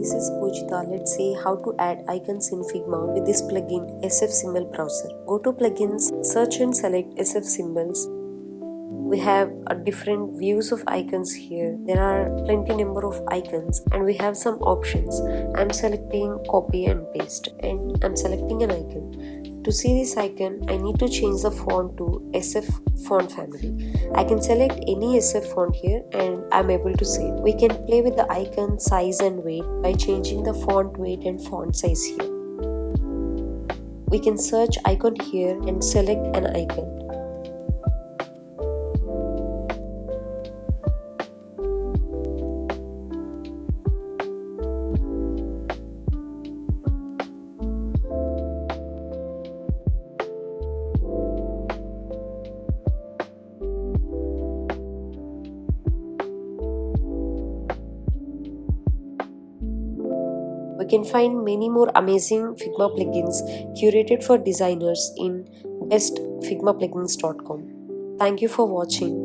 this is Pujita. Let's see how to add icons in Figma with this plugin SF Symbol Browser. Go to Plugins, search and select SF Symbols. We have different views of icons here. There are plenty number of icons and we have some options. I'm selecting copy and paste and I'm selecting an icon. To see this icon, I need to change the font to SF font family. I can select any SF font here and I'm able to save. We can play with the icon size and weight by changing the font weight and font size here. We can search icon here and select an icon. We can find many more amazing Figma plugins curated for designers in bestfigmaplugins.com. Thank you for watching.